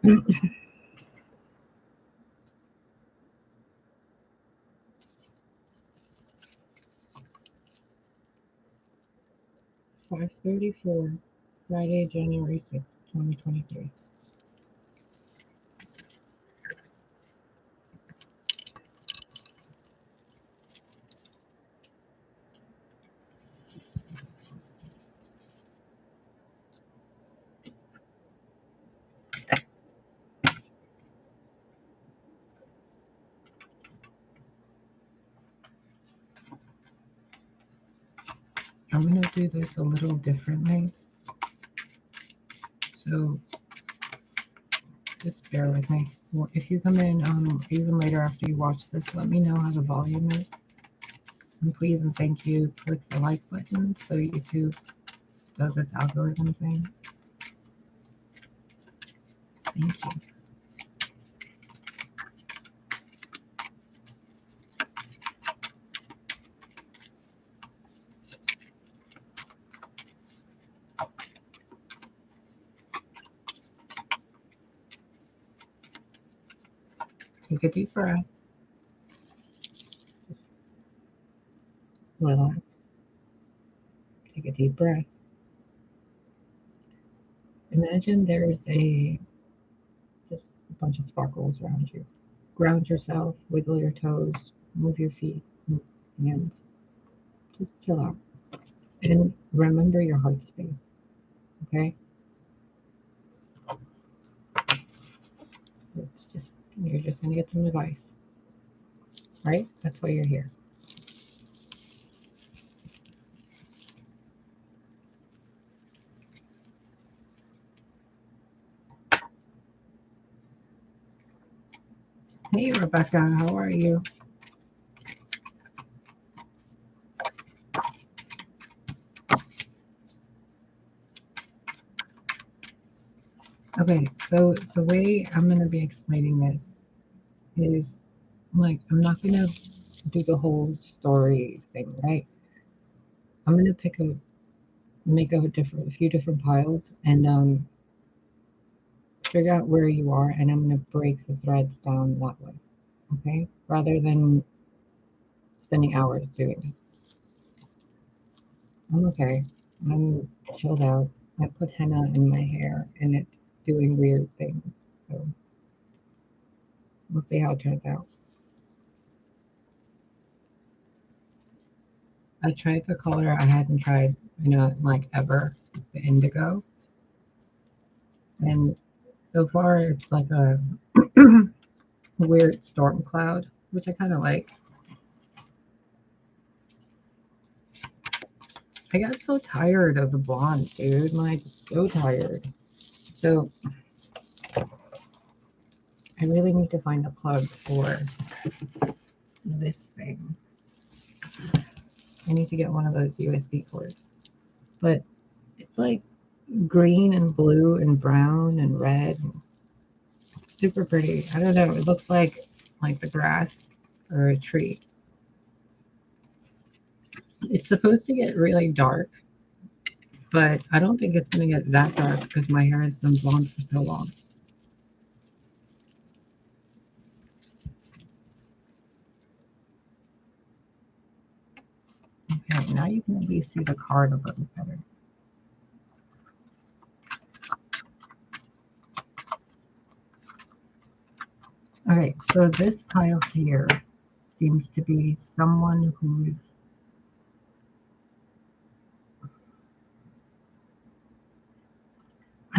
5:34, Friday, January 6th, 2023. I'm going to do this a little differently. So just bear with me. If you come in even later after you watch this, let me know how the volume is. And please and thank you, click the like button so YouTube does its algorithm thing. Thank you. Take a deep breath. Just relax. Take a deep breath. Imagine there's just a bunch of sparkles around you. Ground yourself, wiggle your toes, move your feet, move your hands. Just chill out. And remember your heart space. Okay? You're just gonna get some advice. Right? That's why you're here. Hey Rebecca, how are you? Okay, so the way I'm going to be explaining this is like, I'm not going to do the whole story thing, right? I'm going to make a few different piles and figure out where you are, and I'm going to break the threads down that way, okay? Rather than spending hours doing this. I'm okay. I'm chilled out. I put henna in my hair, and it's doing weird things, so we'll see how it turns out. I tried the color I hadn't tried, like ever, the indigo. And so far it's like a weird storm cloud, which I kind of like. I got so tired of the blonde, dude. Like, so tired. So I really need to find a plug for this thing. I need to get one of those USB cords. But it's like green and blue and brown and red. Super pretty. I don't know. It looks like the grass or a tree. It's supposed to get really dark, but I don't think it's going to get that dark because my hair has been blonde for so long. Okay, now you can at least see the card a little better. Okay, so this pile here seems to be someone who's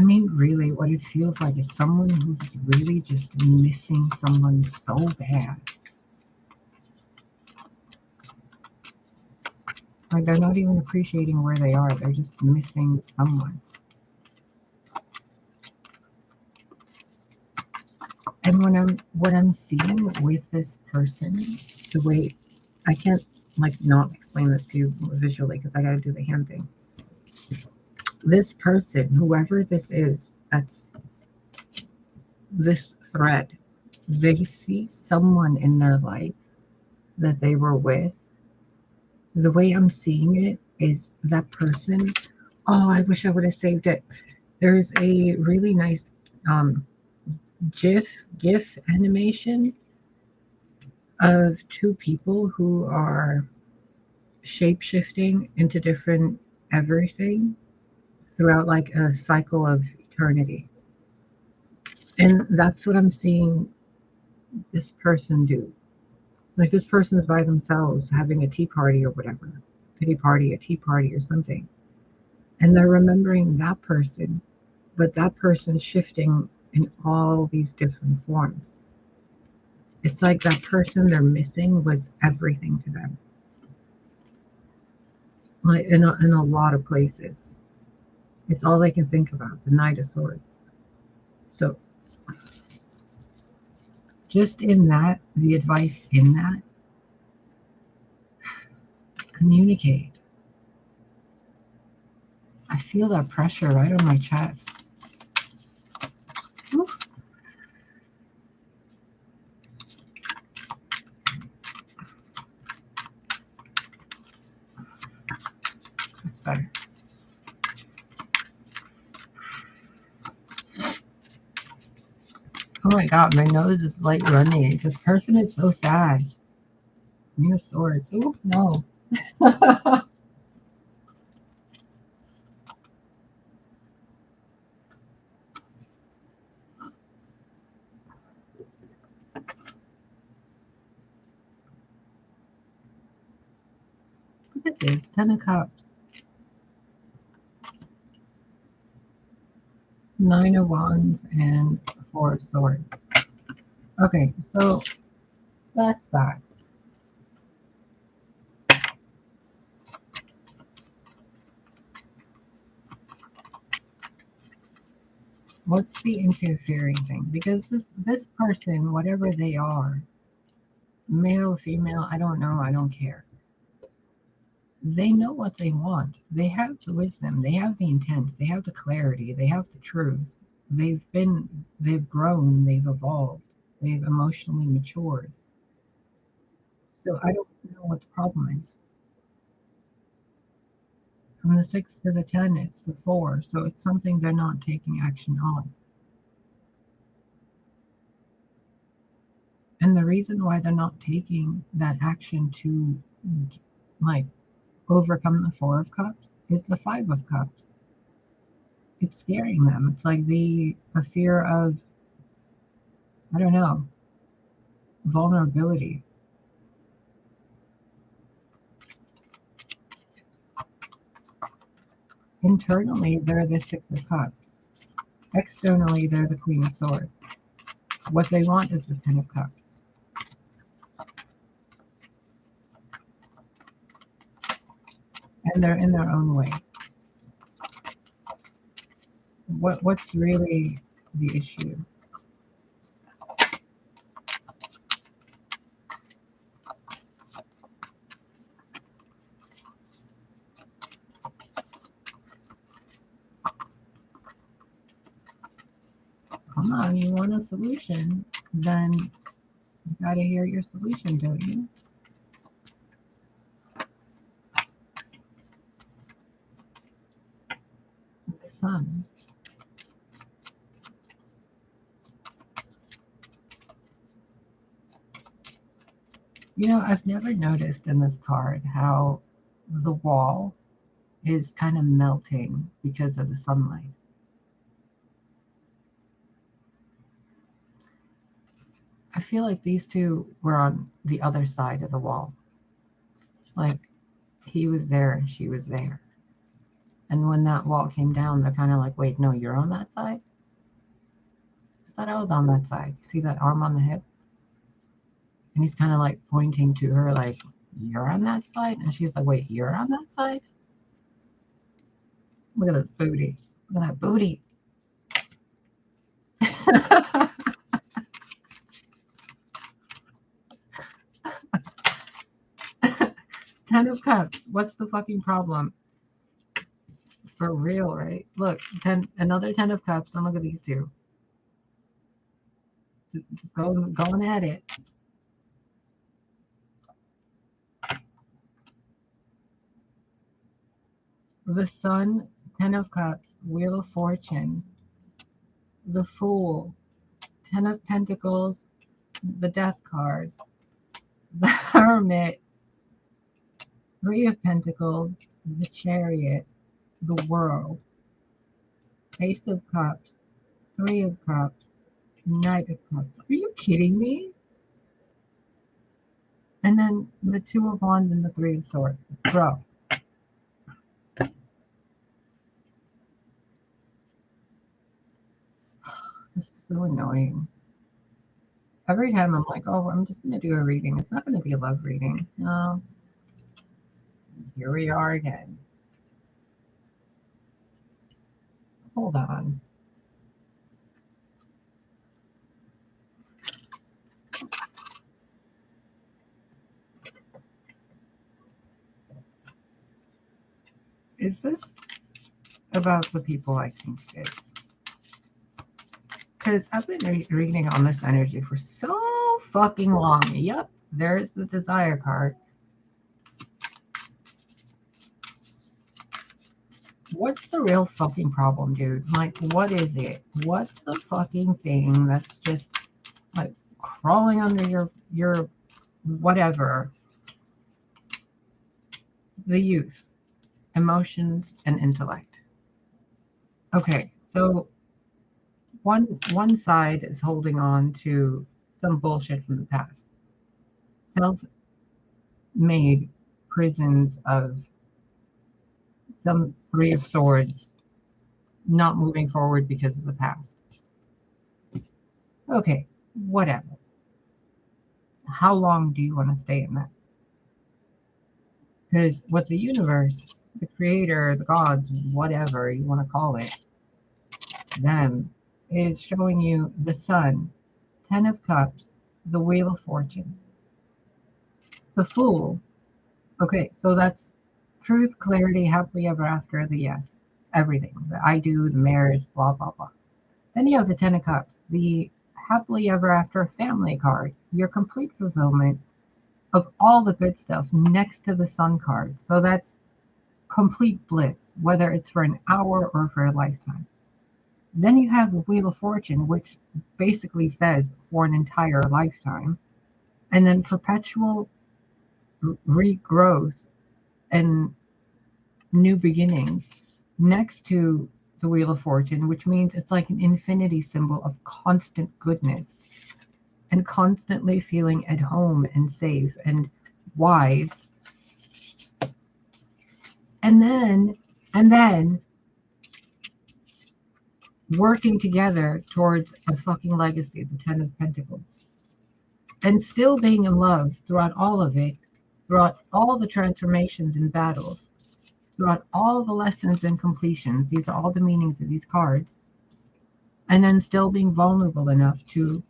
really what it feels like is someone who's really just missing someone so bad. Like, they're not even appreciating where they are. They're just missing someone. And what I'm seeing with this person, the way I can't not explain this to you visually because I got to do the hand thing. This person, whoever this is, that's this thread, they see someone in their life that they were with. The way I'm seeing it is that person. Oh, I wish I would have saved it. There's a really nice GIF animation of two people who are shape shifting into different everything throughout like a cycle of eternity. And that's what I'm seeing this person do. Like this person's by themselves having a tea party or whatever, pity party, a tea party or something. And they're remembering that person, but that person's shifting in all these different forms. It's like that person they're missing was everything to them, like in a lot of places. It's all they can think about, the Knight of Swords. So, just in that, the advice in that, communicate. I feel that pressure right on my chest. Whew. That's better. Oh my god, my nose is like running. This person is so sad. Queen of Swords. Ooh, no. Look at this. 10 of Cups. 9 of Wands and 4 of Swords. Okay, so that's that. What's the interfering thing? Because this person, whatever they are, male, female, I don't know, I don't care. They know what they want. They have the wisdom, they have the intent, they have the clarity, they have the truth. They've grown, they've evolved, they've emotionally matured. So I don't know what the problem is. From the 6 to the 10, it's the 4. So it's something they're not taking action on. And the reason why they're not taking that action to like overcome the 4 of Cups is the 5 of Cups. It's scaring them. It's like a fear of, I don't know, vulnerability. Internally, they're the 6 of Cups. Externally, they're the Queen of Swords. What they want is the 10 of Cups. And they're in their own way. What's really the issue? Come on, you want a solution, then you gotta hear your solution, don't you? The Sun. You know, I've never noticed in this card how the wall is kind of melting because of the sunlight. I feel like these two were on the other side of the wall. Like he was there and she was there. And when that wall came down, they're kind of like, wait, no, you're on that side? I thought I was on that side. See that arm on the hip? And he's kind of like pointing to her, like, you're on that side? And she's like, wait, you're on that side? Look at this booty. Look at that booty. 10 of Cups. What's the fucking problem? For real, right? Look, another 10 of Cups. And look at these two. Just going at it. The Sun, 10 of Cups, Wheel of Fortune, the Fool, Ten of Pentacles, the Death card, the Hermit, Three of Pentacles, the Chariot, the World, Ace of Cups, Three of Cups, Knight of Cups. Are you kidding me? And then the Two of Wands and the Three of Swords. Bro. This is so annoying. Every time I'm like, oh, I'm just going to do a reading. It's not going to be a love reading. No. Here we are again. Hold on. Is this about the people I think it is? Because I've been reading on this energy for so fucking long. Yep, there's the Desire card. What's the real fucking problem, dude? Like, what is it? What's the fucking thing that's just like crawling under your whatever? The youth, emotions, and intellect. Okay, so one side is holding on to some bullshit from the past. Self-made prisons of some Three of Swords not moving forward because of the past. Okay, whatever. How long do you want to stay in that? Because what the universe, the creator, the gods, whatever you want to call it, them, is showing you the Sun, Ten of Cups, the Wheel of Fortune, the Fool. Okay, so that's truth, clarity, happily ever after, the yes, everything. The I do, the marriage, blah, blah, blah. Then you have the Ten of Cups, the happily ever after family card, your complete fulfillment of all the good stuff next to the Sun card. So that's complete bliss, whether it's for an hour or for a lifetime. Then you have the Wheel of Fortune, which basically says for an entire lifetime. And then perpetual regrowth and new beginnings next to the Wheel of Fortune, which means it's like an infinity symbol of constant goodness and constantly feeling at home and safe and wise. And then working together towards a fucking legacy, the Ten of Pentacles. And still being in love throughout all of it, throughout all the transformations and battles, throughout all the lessons and completions. These are all the meanings of these cards. And then still being vulnerable enough to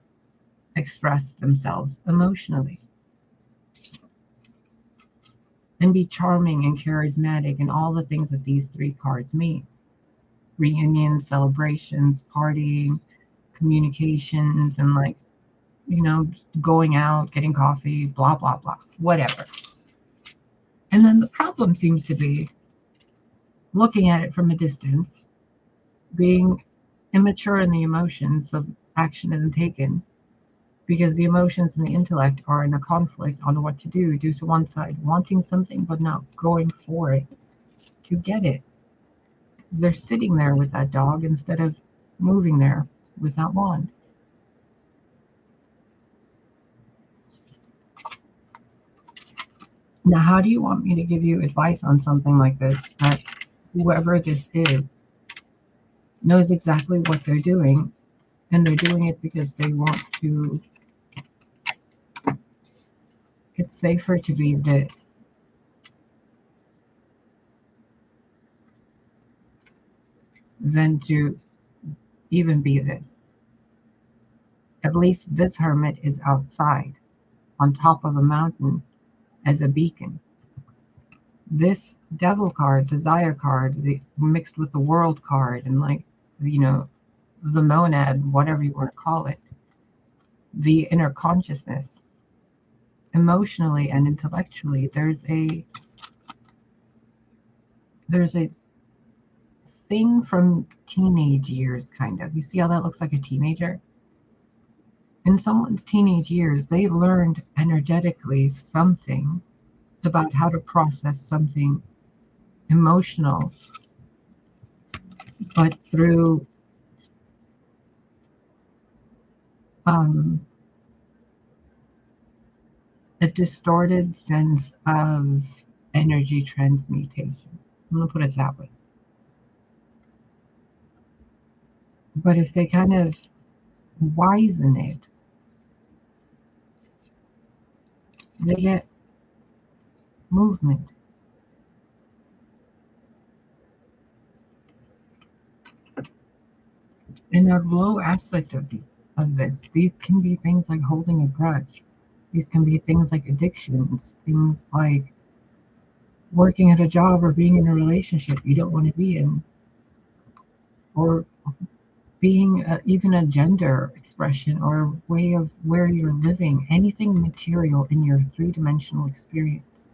express themselves emotionally. And be charming and charismatic and all the things that these three cards mean. Reunions, celebrations, partying, communications, and like, going out, getting coffee, blah, blah, blah, whatever. And then the problem seems to be looking at it from a distance, being immature in the emotions, so action isn't taken because the emotions and the intellect are in a conflict on what to do due to one side wanting something but not going for it to get it. They're sitting there with that dog instead of moving there with that wand. Now, how do you want me to give you advice on something like this that whoever this is knows exactly what they're doing, and they're doing it because they want to? It's safer to be this than to even be this. At least this hermit is outside, on top of a mountain, as a beacon. This devil card, desire card, mixed with the world card, and like, the monad, whatever you want to call it, the inner consciousness, emotionally and intellectually, there's a thing from teenage years, kind of. You see how that looks like a teenager? In someone's teenage years, they learned energetically something about how to process something emotional, but through um, a distorted sense of energy transmutation. I'm going to put it that way. But if they kind of wisen it, they get movement. And a low aspect of this, these can be things like holding a grudge. These can be things like addictions, things like working at a job or being in a relationship you don't want to be in, or being even a gender expression or a way of where you're living, anything material in your three-dimensional experience.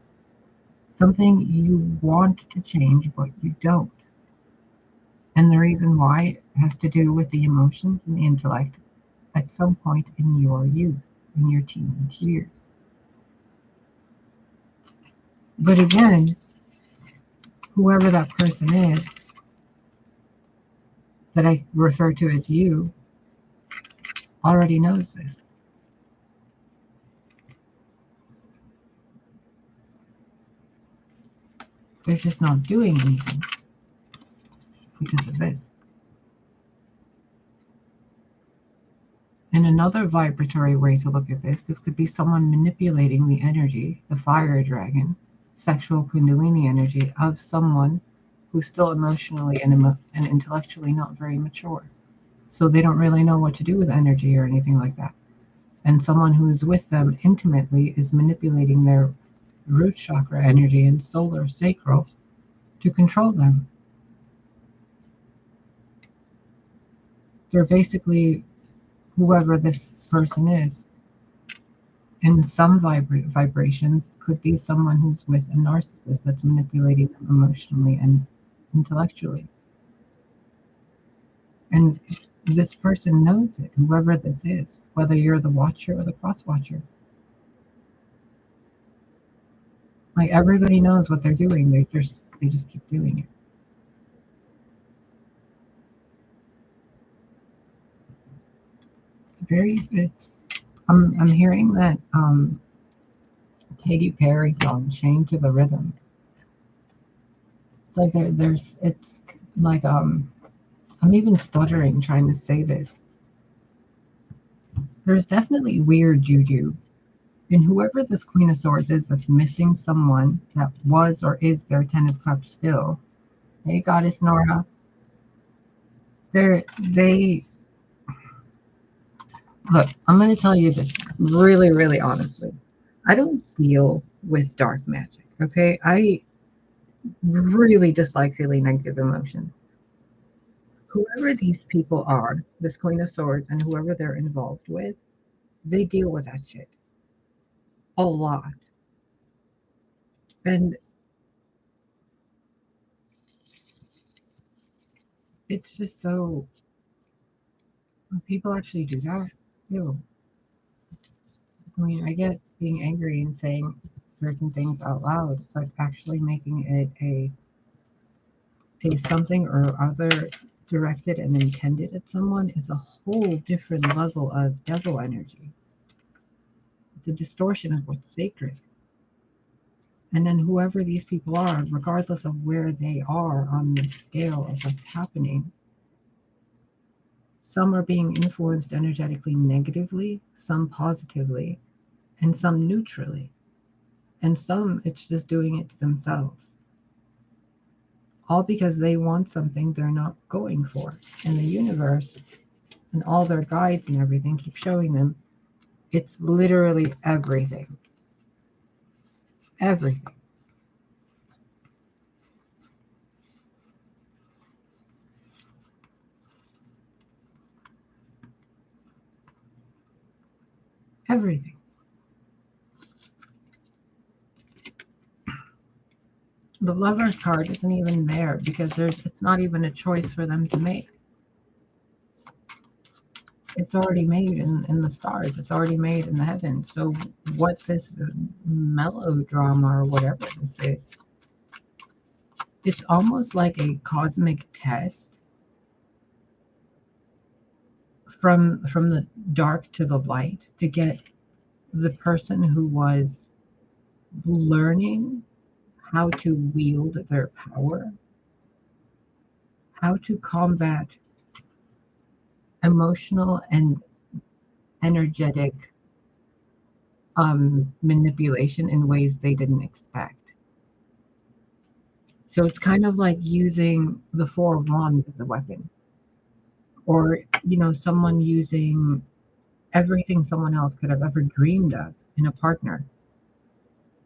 Something you want to change, but you don't. And the reason why has to do with the emotions and the intellect at some point in your youth, in your teenage years. But again, whoever that person is that I refer to as you already knows this. They're just not doing anything because of this. And another vibratory way to look at this could be someone manipulating the energy, the fire dragon, sexual kundalini energy of someone who's still emotionally and intellectually not very mature. So they don't really know what to do with energy or anything like that. And someone who's with them intimately is manipulating their root chakra energy and solar sacral to control them. They're basically, whoever this person is, in some vibrations, could be someone who's with a narcissist that's manipulating them emotionally and intellectually. And this person knows it, whoever this is, whether you're the watcher or the cross watcher. Like, everybody knows what they're doing. They just keep doing it. I'm hearing that Katy Perry song "Chained to the Rhythm." It's like it's like I'm even stuttering trying to say this. There's definitely weird juju. And whoever this Queen of Swords is that's missing someone that was or is their Ten of Cups still. Hey, Goddess Nora. They look, I'm going to tell you this really, really honestly. I don't deal with dark magic, okay? I really dislike feeling negative emotions. Whoever these people are, this Queen of Swords and whoever they're involved with, they deal with that shit a lot. And it's just so, when people actually do that, ew. I mean, I get being angry and saying certain things out loud, but actually making it a something or other directed and intended at someone is a whole different level of devil energy. It's a distortion of what's sacred. And then whoever these people are, regardless of where they are on this scale of what's happening, some are being influenced energetically negatively, some positively, and some neutrally. And some, it's just doing it to themselves. All because they want something they're not going for. And the universe and all their guides and everything keep showing them it's literally everything. Everything. Everything. The Lover's card isn't even there because it's not even a choice for them to make. it's already made in the stars. It's already made in the heavens. So what this melodrama or whatever this is, it's almost like a cosmic test from the dark to the light to get the person who was learning how to wield their power, how to combat emotional and energetic manipulation in ways they didn't expect. So it's kind of like using the Four of Wands as a weapon, or someone using everything someone else could have ever dreamed of in a partner,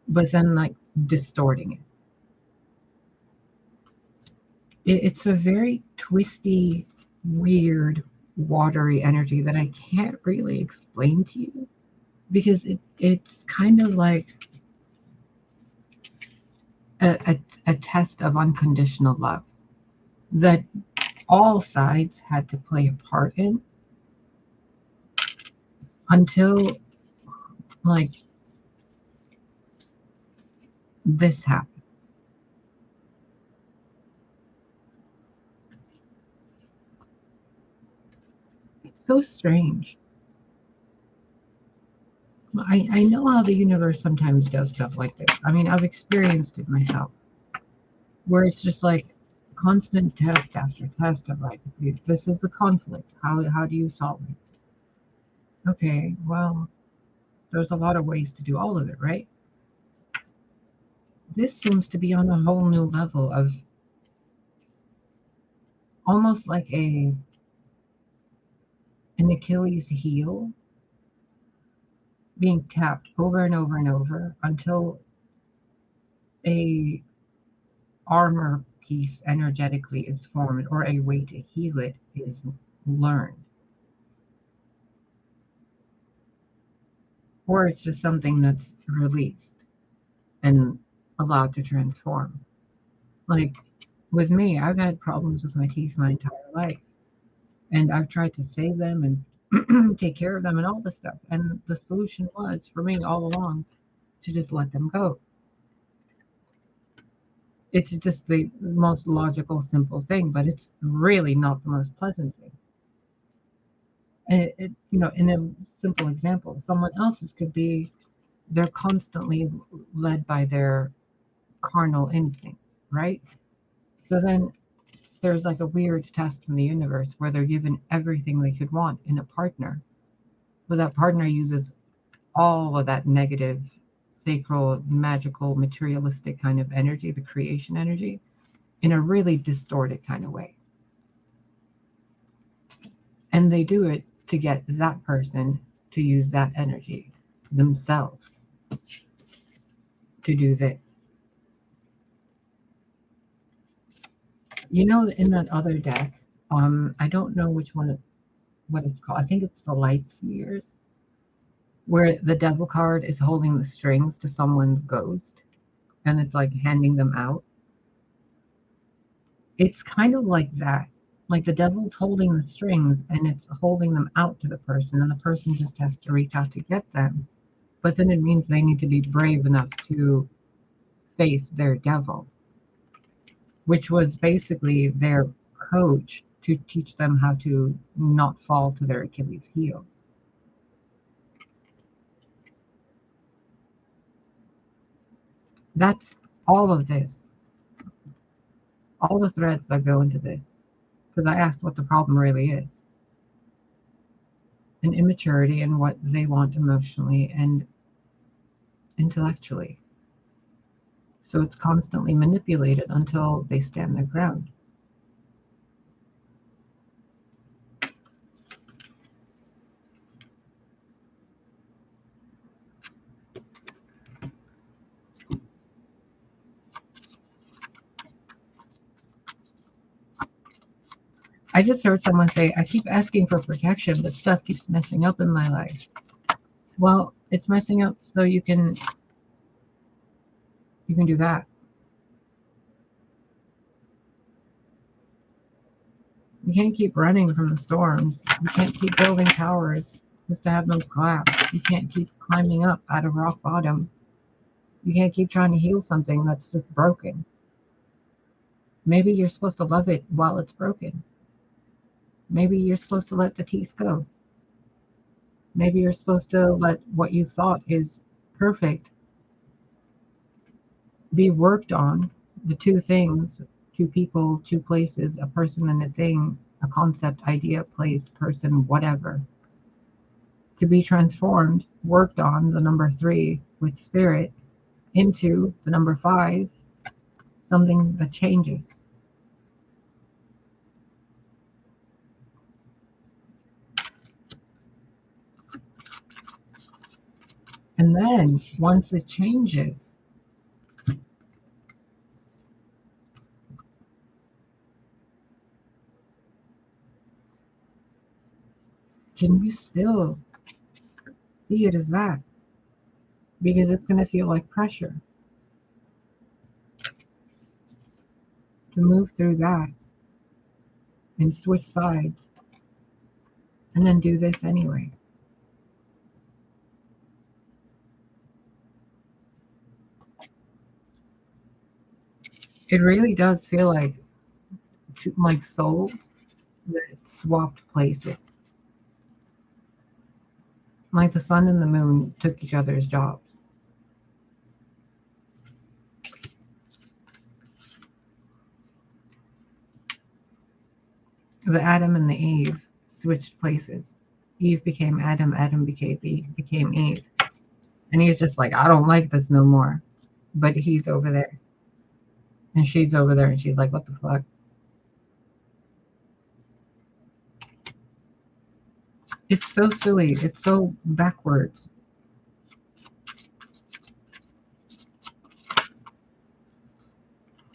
but then like distorting it. It's a very twisty, weird, watery energy that I can't really explain to you, because it's kind of like a test of unconditional love that all sides had to play a part in until like this happened. It's so strange. I know how the universe sometimes does stuff like this. I mean, I've experienced it myself, where it's just like constant test after test of like, this is the conflict. How do you solve it? Okay, well, there's a lot of ways to do all of it, right? This seems to be on a whole new level of almost like an Achilles heel being tapped over and over and over until a armor piece energetically is formed, or a way to heal it is learned, or it's just something that's released and allowed to transform. Like with me, I've had problems with my teeth my entire life, and I've tried to save them and take care of them and all this stuff, and the solution was for me all along to just let them go. It's just the most logical, simple thing, but it's really not the most pleasant thing. And in a simple example, someone else's could be they're constantly led by their carnal instincts, right? So then there's like a weird test from the universe where they're given everything they could want in a partner, but that partner uses all of that negative, sacral, magical, materialistic kind of energy, the creation energy, in a really distorted kind of way. And they do it to get that person to use that energy themselves to do this. In that other deck, I don't know which one, what it's called. I think it's the Light Seers, where the Devil card is holding the strings to someone's ghost, and it's like handing them out. It's kind of like that. Like the devil's holding the strings and it's holding them out to the person, and the person just has to reach out to get them. But then it means they need to be brave enough to face their devil, which was basically their coach to teach them how to not fall to their Achilles heel. That's all of this, all the threads that go into this, because I asked what the problem really is. An immaturity in what they want emotionally and intellectually. So it's constantly manipulated until they stand their ground. I just heard someone say, I keep asking for protection, but stuff keeps messing up in my life. Well, it's messing up so you can do that. You can't keep running from the storms. You can't keep building towers just to have them collapse. You can't keep climbing up out of rock bottom. You can't keep trying to heal something that's just broken. Maybe you're supposed to love it while it's broken. Maybe you're supposed to let the teeth go. Maybe you're supposed to let what you thought is perfect be worked on. The two things, two people, two places, a person and a thing, a concept, idea, place, person, whatever, to be transformed, worked on, the number 3 with spirit, into the number 5, something that changes. And then once it changes, can we still see it as that? Because it's going to feel like pressure to move through that and switch sides and then do this anyway. It really does feel like souls that swapped places. Like the sun and the moon took each other's jobs. The Adam and the Eve switched places. Eve became Adam, Adam became Eve. And he's just like, I don't like this no more. But he's over there. And she's over there and she's like, what the fuck? It's so silly. It's so backwards.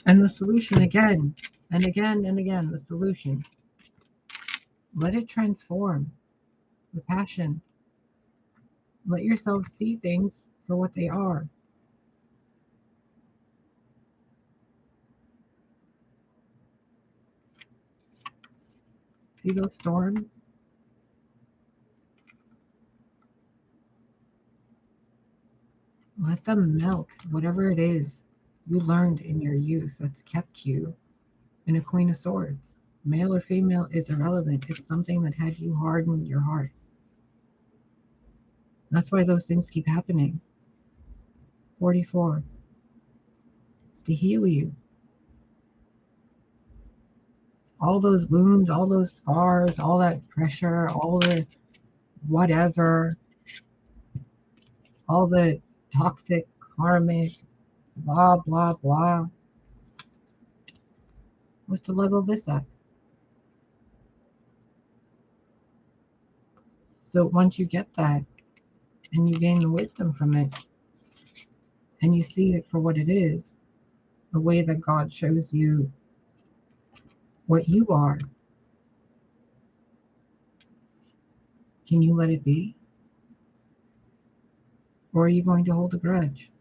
And the solution again and again and again, the solution. Let it transform. The passion. Let yourself see things for what they are. See those storms? Let them melt, whatever it is you learned in your youth that's kept you in a Queen of Swords. Male or female is irrelevant. It's something that had you harden your heart. That's why those things keep happening. 44. It's to heal you. All those wounds, all those scars, all that pressure, all the whatever, all the toxic, karmic, blah, blah, blah, was to level this up. So once you get that and you gain the wisdom from it and you see it for what it is, the way that God shows you what you are, can you let it be? Or are you going to hold a grudge?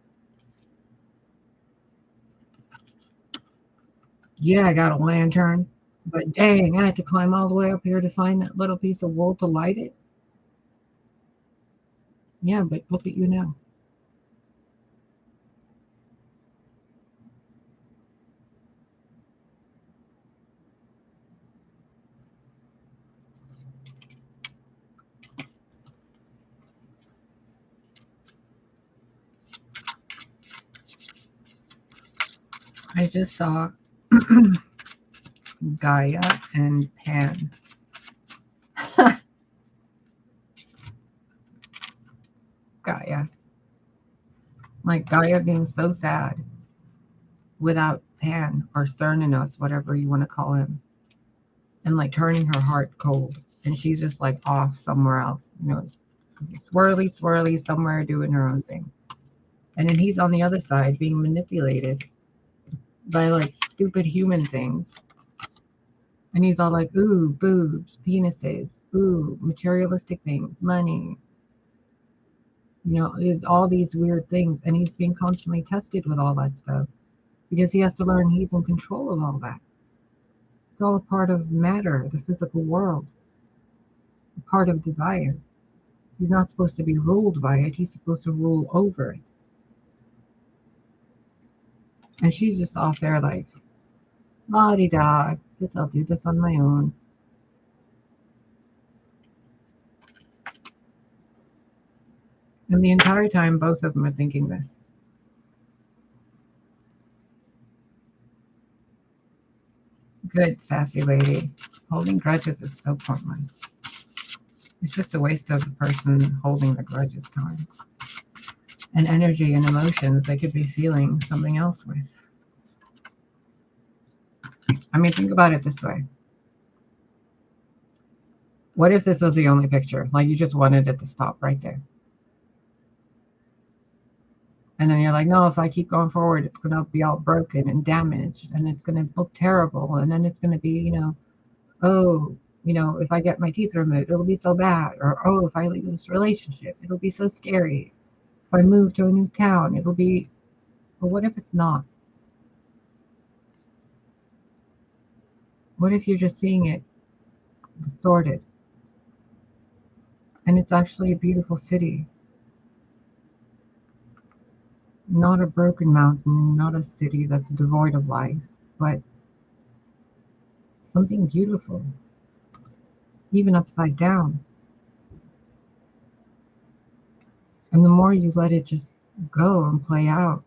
Yeah, I got a lantern, but dang, I had to climb all the way up here to find that little piece of wool to light it. Yeah, but look at you now. I just saw Gaia and Pan. Gaia. Like Gaia being so sad without Pan or Cernunnos, whatever you want to call him, and like turning her heart cold. And she's just like off somewhere else, swirly, swirly, somewhere doing her own thing. And then he's on the other side being manipulated by like stupid human things. And he's all like, ooh, boobs, penises, ooh, materialistic things, money. It's all these weird things. And he's being constantly tested with all that stuff because he has to learn he's in control of all that. It's all a part of matter, the physical world, a part of desire. He's not supposed to be ruled by it. He's supposed to rule over it. And she's just off there like, la-di-da, guess I'll do this on my own. And the entire time, both of them are thinking this. Good, sassy lady. Holding grudges is so pointless. It's just a waste of the person holding the grudges time. And energy and emotions they could be feeling something else with. I mean, think about it this way. What if this was the only picture? Like you just wanted it to stop right there. And then you're like, no, if I keep going forward, it's going to be all broken and damaged and it's going to look terrible. And then it's going to be, oh, if I get my teeth removed, it'll be so bad. Or, oh, if I leave this relationship, it'll be so scary. If I move to a new town, it'll be, but what if it's not? What if you're just seeing it distorted? And it's actually a beautiful city. Not a broken mountain, not a city that's devoid of life, but something beautiful, even upside down. And the more you let it just go and play out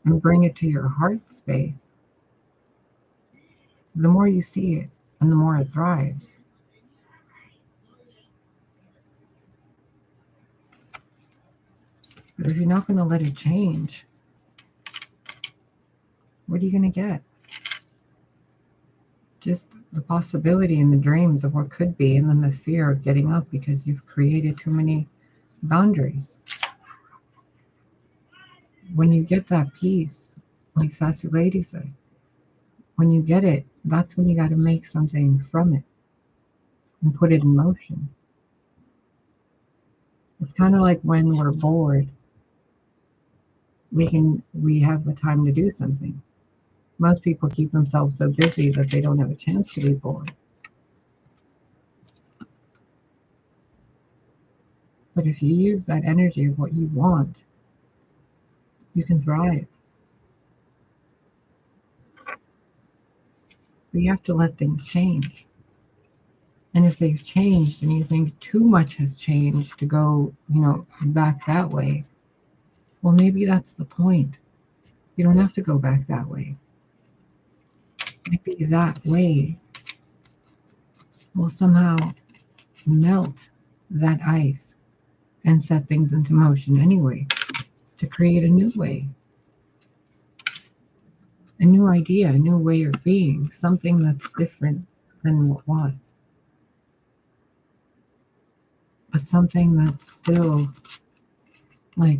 and bring it to your heart space, the more you see it and the more it thrives. But if you're not going to let it change, what are you going to get? Just the possibility and the dreams of what could be, and then the fear of getting up because you've created too many boundaries. When you get that peace, like Sassy Lady said, when you get it, that's when you got to make something from it and put it in motion. It's kind of like when we're bored, we have the time to do something. Most people keep themselves so busy that they don't have a chance to be bored. But if you use that energy of what you want, you can thrive. But you have to let things change. And if they've changed and you think too much has changed to go, back that way, well, maybe that's the point. You don't have to go back that way. Maybe that way will somehow melt that ice and set things into motion anyway to create a new way, a new idea, a new way of being, something that's different than what was. But something that's still like,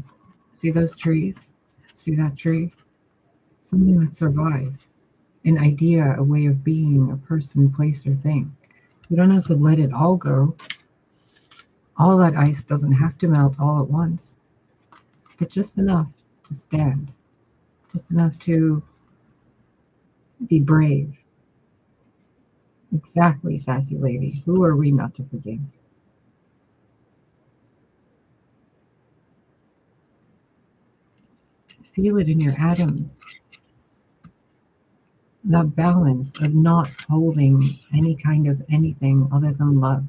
see those trees? See that tree? Something that survived. An idea, a way of being, a person, place, or thing. You don't have to let it all go. All that ice doesn't have to melt all at once, but just enough to stand, just enough to be brave. Exactly, Sassy Lady. Who are we not to forgive? Feel it in your atoms. That balance of not holding any kind of anything other than love.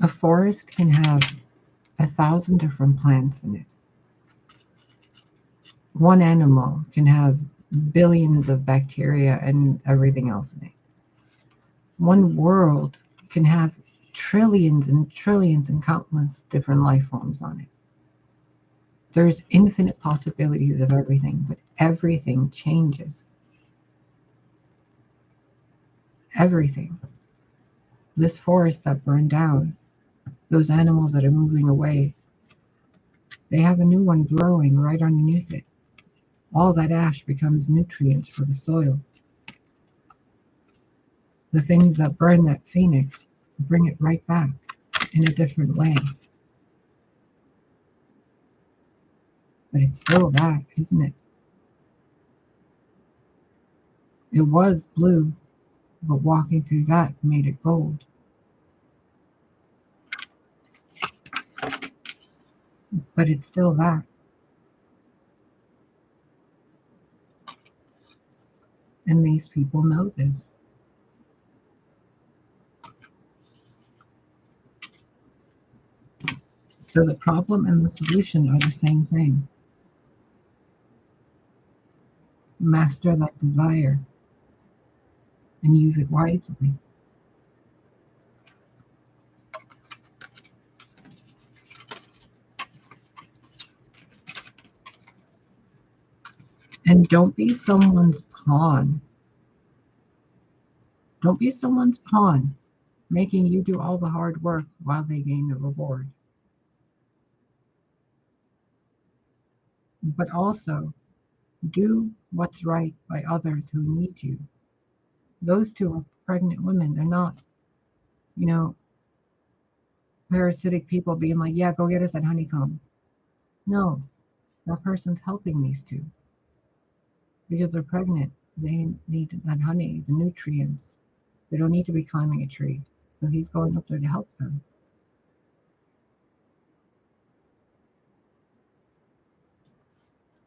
A forest can have 1,000 different plants in it. One animal can have billions of bacteria and everything else in it. One world can have trillions and trillions and countless different life forms on it. There's infinite possibilities of everything, but everything changes. Everything. This forest that burned down, those animals that are moving away, they have a new one growing right underneath it. All that ash becomes nutrients for the soil. The things that burn that phoenix bring it right back in a different way. But it's still that, isn't it? It was blue, but walking through that made it gold. But it's still that. And these people know this. So the problem and the solution are the same thing. Master that desire and use it wisely. And don't be someone's pawn. Don't be someone's pawn, making you do all the hard work while they gain the reward. But also, do what's right by others who need you. Those two are pregnant women. They're not, you know, parasitic people being like, yeah, go get us that honeycomb. No, that person's helping these two because they're pregnant. They need that honey, the nutrients. They don't need to be climbing a tree. So he's going up there to help them.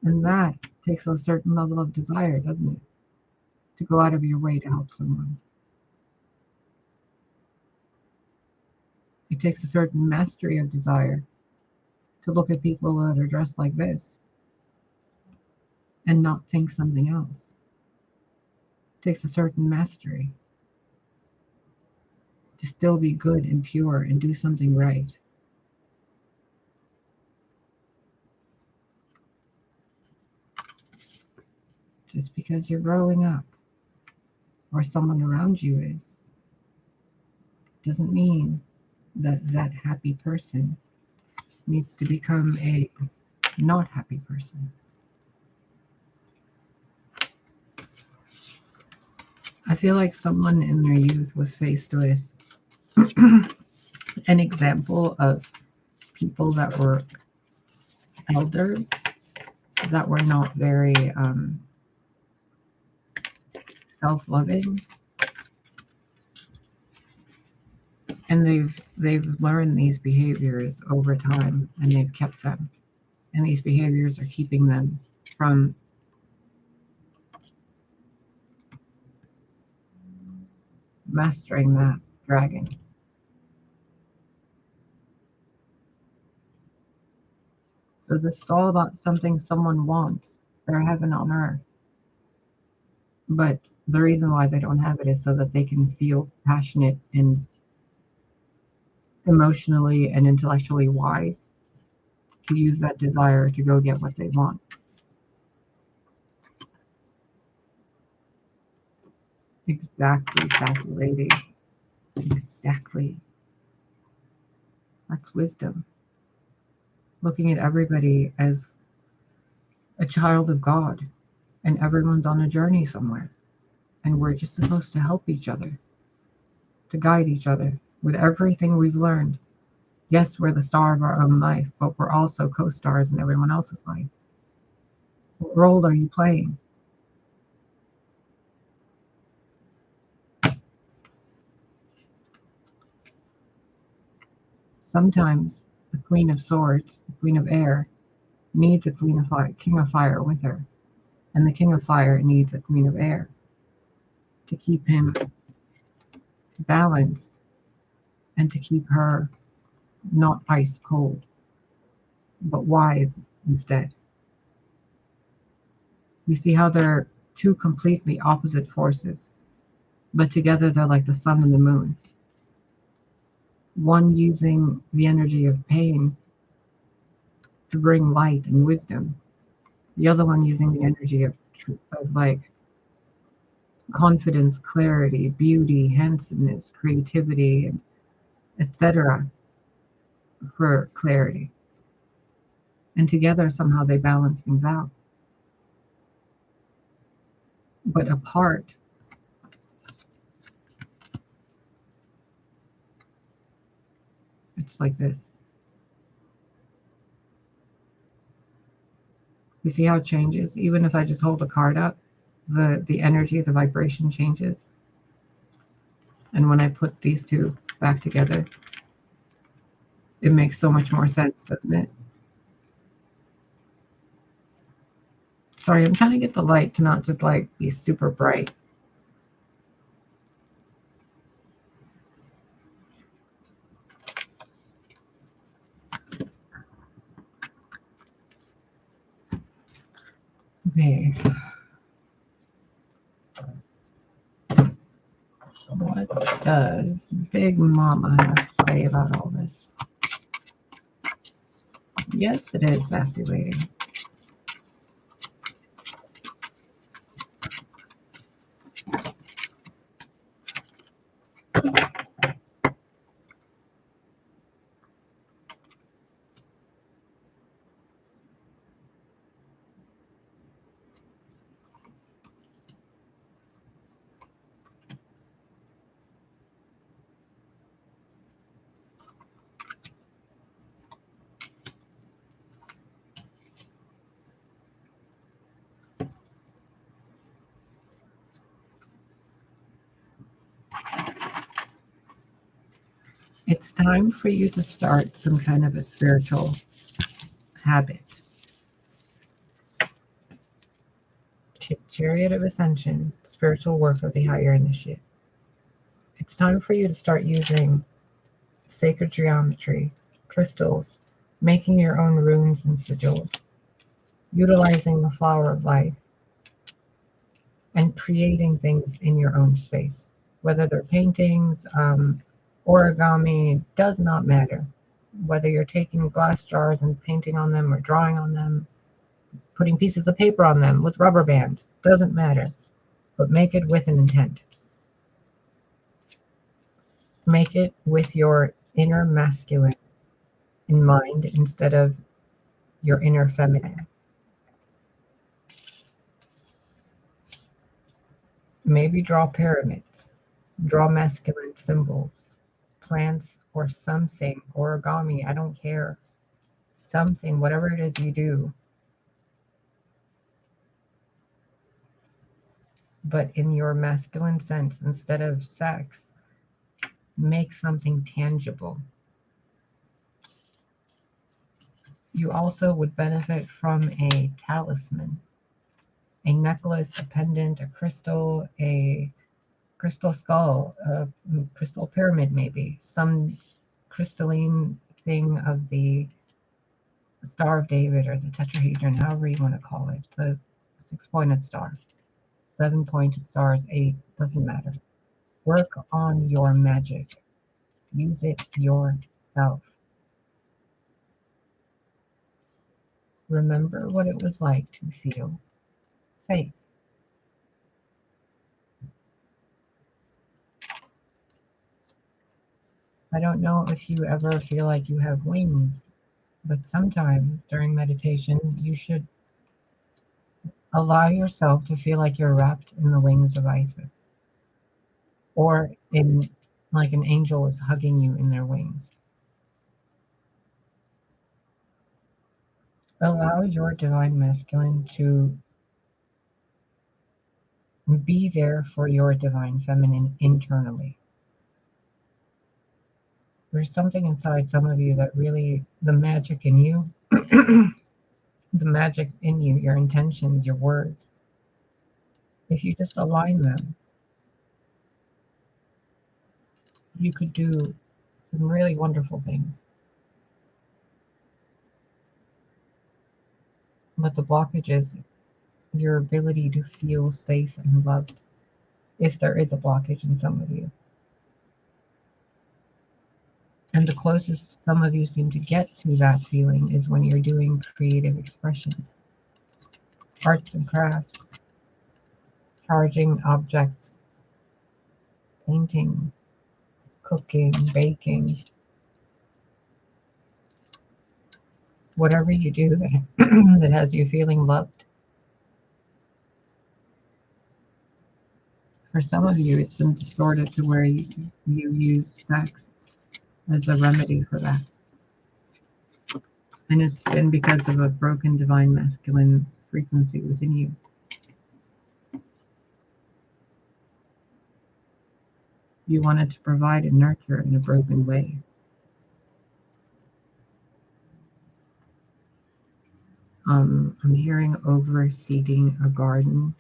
And that takes a certain level of desire, doesn't it? To go out of your way to help someone. It takes a certain mastery of desire to look at people that are dressed like this and not think something else. It takes a certain mastery to still be good and pure and do something right. Just because you're growing up or someone around you is doesn't mean that that happy person needs to become a not happy person. I feel like someone in their youth was faced with an example of people that were elders that were not very self-loving, and they've learned these behaviors over time and they've kept them, and these behaviors are keeping them from mastering that dragon. So this is all about something someone wants, their heaven on earth, but the reason why they don't have it is so that they can feel passionate and emotionally and intellectually wise to use that desire to go get what they want. Exactly, sassy lady. Exactly. That's wisdom. Looking at everybody as a child of God, and everyone's on a journey somewhere. And we're just supposed to help each other, to guide each other with everything we've learned. Yes, we're the star of our own life, but we're also co-stars in everyone else's life. What role are you playing? Sometimes the Queen of Swords, the Queen of Air, needs a King of Fire with her. And the King of Fire needs a Queen of Air to keep him balanced and to keep her not ice cold, but wise instead. You see how they're two completely opposite forces, but together they're like the sun and the moon. One using the energy of pain to bring light and wisdom, the other one using the energy of like confidence, clarity, beauty, handsomeness, creativity, and etc. for clarity. And together somehow they balance things out. But apart, just like this. You see how it changes? Even if I just hold a card up, the energy, the vibration changes. And when I put these two back together, it makes so much more sense, doesn't it? Sorry, I'm trying to get the light to not just like be super bright. Okay. What does Big Mama have to say about all this? Yes, it is, sassy lady. It's time for you to start some kind of a spiritual habit. Chariot of Ascension, spiritual work of the higher initiate. It's time for you to start using sacred geometry, crystals, making your own runes and sigils, utilizing the flower of life, and creating things in your own space. Whether they're paintings, origami, does not matter. Whether you're taking glass jars and painting on them or drawing on them, putting pieces of paper on them with rubber bands, doesn't matter. But make it with an intent. Make it with your inner masculine in mind instead of your inner feminine. Maybe draw pyramids, draw masculine symbols, plants or something, origami, I don't care. Something, whatever it is you do. But in your masculine sense, instead of sex, make something tangible. You also would benefit from a talisman, a necklace, a pendant, a crystal skull, a crystal pyramid, maybe some crystalline thing of the Star of David or the tetrahedron, however you want to call it, the 6-pointed star, 7-pointed stars, 8, doesn't matter. Work on your magic. Use it yourself. Remember what it was like to feel safe. I don't know if you ever feel like you have wings, but sometimes during meditation, you should allow yourself to feel like you're wrapped in the wings of Isis, or in like an angel is hugging you in their wings. Allow your divine masculine to be there for your divine feminine internally. There's something inside some of you that really, the magic in you, the magic in you, your intentions, your words, if you just align them, you could do some really wonderful things. But the blockage is your ability to feel safe and loved, if there is a blockage in some of you. And the closest some of you seem to get to that feeling is when you're doing creative expressions, arts and crafts, charging objects, painting, cooking, baking, whatever you do that, that has you feeling loved. For some of you, it's been distorted to where you use sex as a remedy for that. And it's been because of a broken divine masculine frequency within you. You wanted to provide and nurture in a broken way. I'm hearing overseeding a garden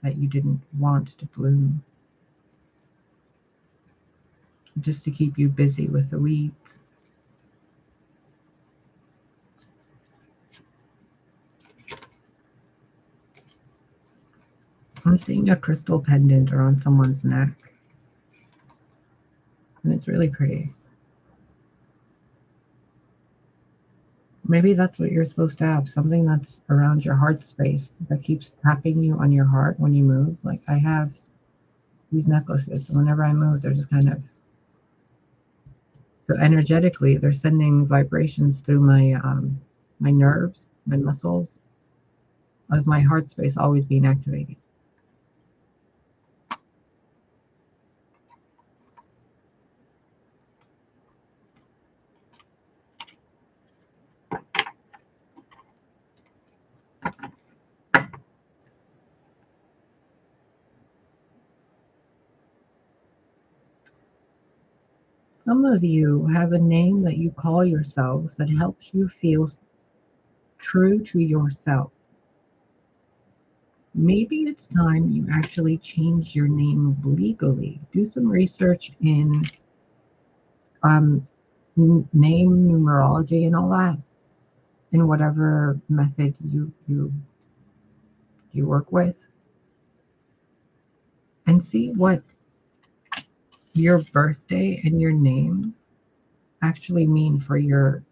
that you didn't want to bloom, just to keep you busy with the weeds. I'm seeing a crystal pendant around someone's neck, and it's really pretty. Maybe that's what you're supposed to have, something that's around your heart space that keeps tapping you on your heart when you move. Like I have these necklaces, so whenever I move, they're just kind of, so energetically, they're sending vibrations through my nerves, my muscles, of my heart space always being activated. Some of you have a name that you call yourselves that helps you feel true to yourself. Maybe it's time you actually change your name legally. Do some research in um, name numerology and all that, in whatever method you work with, and see what your birthday and your name actually mean for your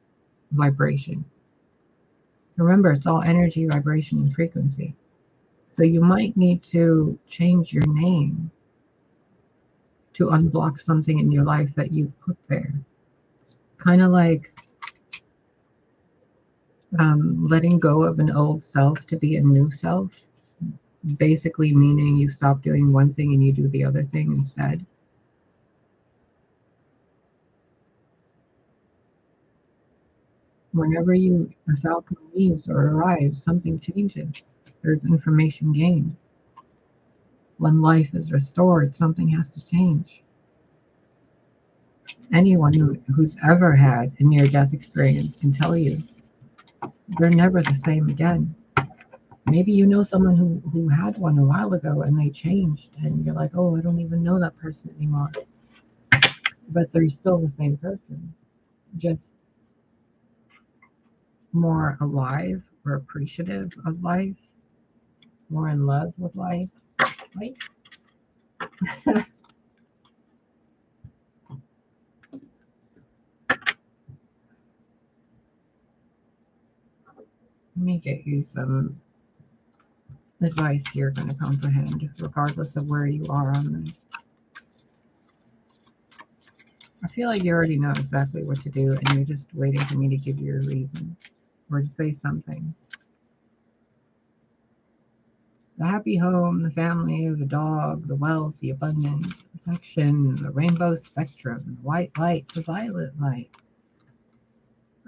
vibration. Remember, it's all energy, vibration, and frequency. So you might need to change your name to unblock something in your life that you put there. Kind of like letting go of an old self to be a new self, basically meaning you stop doing one thing and you do the other thing instead. Whenever a falcon leaves or arrives, something changes. There's information gained. When life is restored, something has to change. Anyone who's ever had a near-death experience can tell you they're never the same again. Maybe you know someone who had one a while ago and they changed, and you're like, oh, I don't even know that person anymore. But they're still the same person, just more alive or appreciative of life, more in love with life. Right? Let me get you some advice you're going to comprehend, regardless of where you are on this. I feel like you already know exactly what to do, and you're just waiting for me to give you a reason or to say something. The happy home, the family, the dog, the wealth, the abundance, perfection, the rainbow spectrum, the white light, the violet light,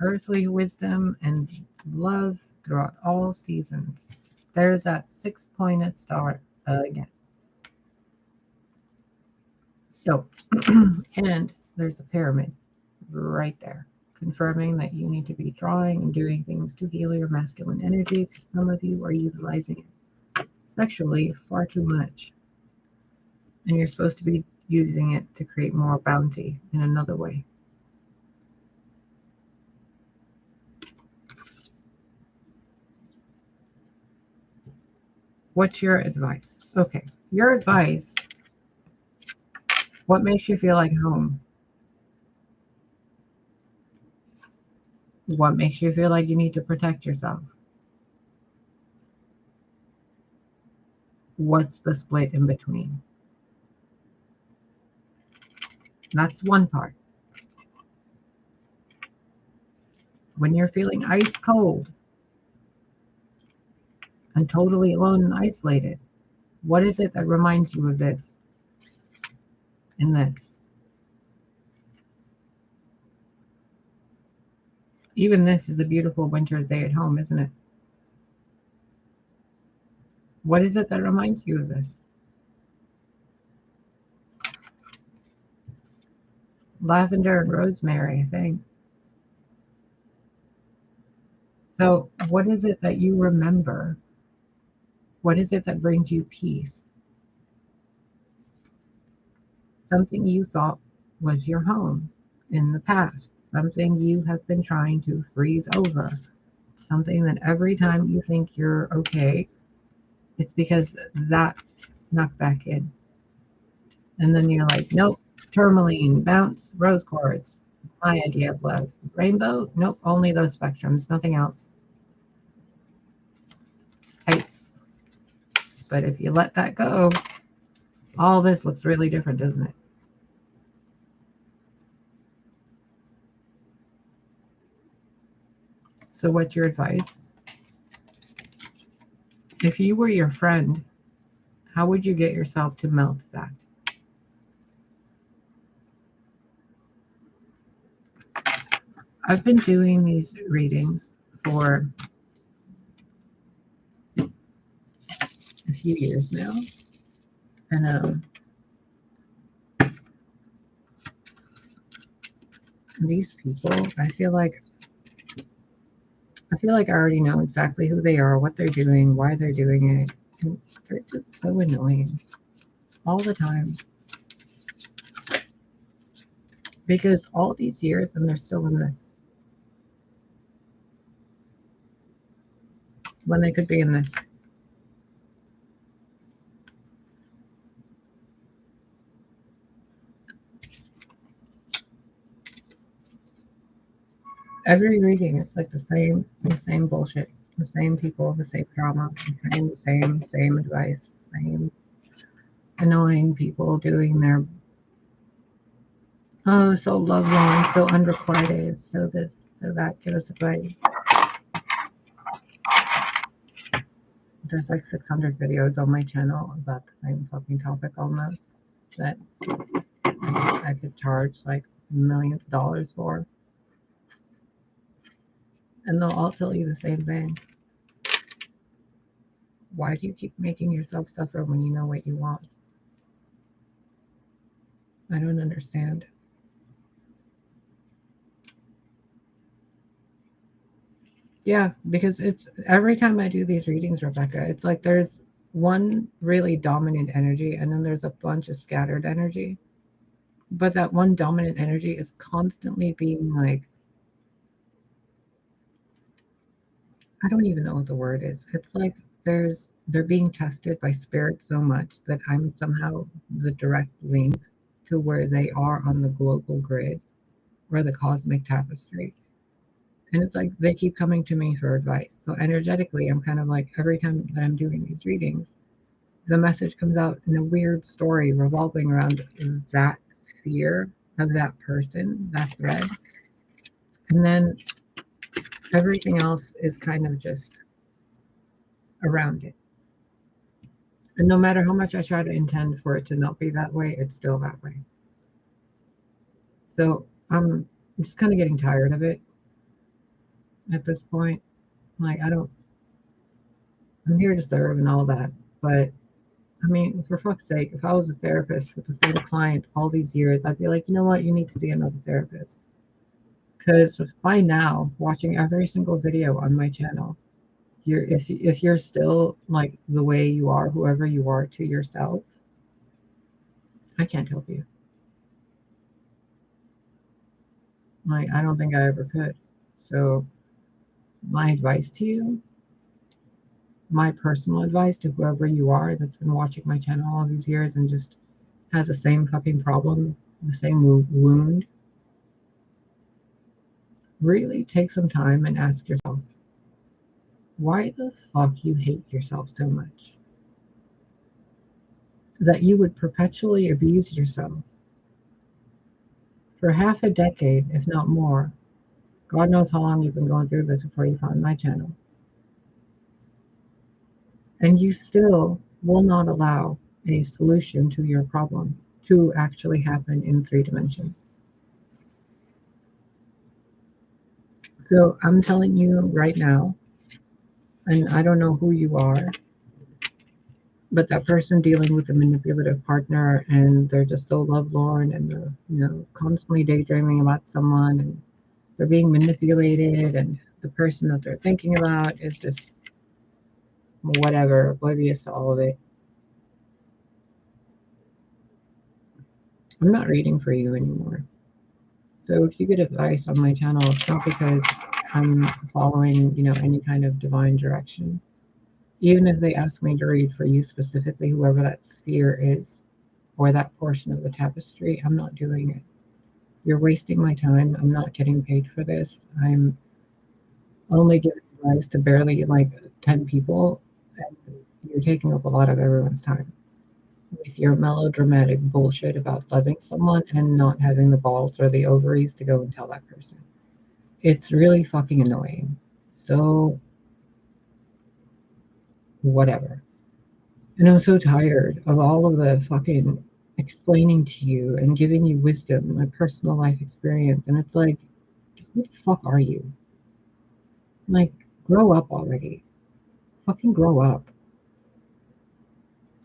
earthly wisdom, and love throughout all seasons. There's that six-pointed star again. So, and there's the pyramid right there, confirming that you need to be drawing and doing things to heal your masculine energy, because some of you are utilizing it sexually far too much. And you're supposed to be using it to create more bounty in another way. What's your advice? Okay, your advice. What makes you feel like home? What makes you feel like you need to protect yourself? What's the split in between? That's one part. When you're feeling ice cold and totally alone and isolated, what is it that reminds you of this and this? Even this is a beautiful winter's day at home, isn't it? What is it that reminds you of this? Lavender and rosemary, I think. So, what is it that you remember? What is it that brings you peace? Something you thought was your home in the past, something you have been trying to freeze over, something that every time you think you're okay, it's because that snuck back in. And then you're like, nope, tourmaline, bounce, rose quartz, my idea of love. Rainbow, nope, only those spectrums, nothing else. Ice. But if you let that go, all this looks really different, doesn't it? So what's your advice? If you were your friend, how would you get yourself to melt that? I've been doing these readings for a few years now. And these people, I feel like I already know exactly who they are, what they're doing, why they're doing it. And they're just so annoying all the time. Because all these years and they're still in this. When they could be in this. Every reading is like the same bullshit, the same people, the same drama, the same advice, the same annoying people doing their so lovelorn, so unrequited, so this, so that, give us advice. There's like 600 videos on my channel about the same fucking topic almost that I could charge like millions of dollars for. And they'll all tell you the same thing. Why do you keep making yourself suffer when you know what you want? I don't understand. Yeah, because it's every time I do these readings, Rebecca, it's like there's one really dominant energy and then there's a bunch of scattered energy. But that one dominant energy is constantly being like, I don't even know what the word is. It's like they're being tested by spirit so much that I'm somehow the direct link to where they are on the global grid or the cosmic tapestry. And it's like they keep coming to me for advice. So energetically, I'm kind of like every time that I'm doing these readings, the message comes out in a weird story revolving around that sphere of that person, that thread. And then everything else is kind of just around it. And no matter how much I try to intend for it to not be that way, it's still that way. So I'm just kind of getting tired of it at this point. Like, I'm here to serve and all that. But I mean, for fuck's sake, if I was a therapist with the same client all these years, I'd be like, you know what? You need to see another therapist. Because by now, watching every single video on my channel, if you're still like the way you are, whoever you are to yourself, I can't help you. Like, I don't think I ever could. So my advice to you, my personal advice to whoever you are that's been watching my channel all these years and just has the same fucking problem, the same wound, really take some time and ask yourself, why the fuck you hate yourself so much? That you would perpetually abuse yourself for half a decade, if not more. God knows how long you've been going through this before you found my channel. And you still will not allow a solution to your problem to actually happen in 3 dimensions. So I'm telling you right now, and I don't know who you are, but that person dealing with a manipulative partner and they're just so lovelorn and they're, constantly daydreaming about someone and they're being manipulated and the person that they're thinking about is just whatever, oblivious to all of it. I'm not reading for you anymore. So if you get advice on my channel, it's not because I'm following, any kind of divine direction. Even if they ask me to read for you specifically, whoever that sphere is, or that portion of the tapestry, I'm not doing it. You're wasting my time. I'm not getting paid for this. I'm only giving advice to barely like 10 people, and you're taking up a lot of everyone's time with your melodramatic bullshit about loving someone and not having the balls or the ovaries to go and tell that person. It's really fucking annoying. So, whatever. And I'm so tired of all of the fucking explaining to you and giving you wisdom, my personal life experience. And it's like, who the fuck are you? Like, grow up already. Fucking grow up.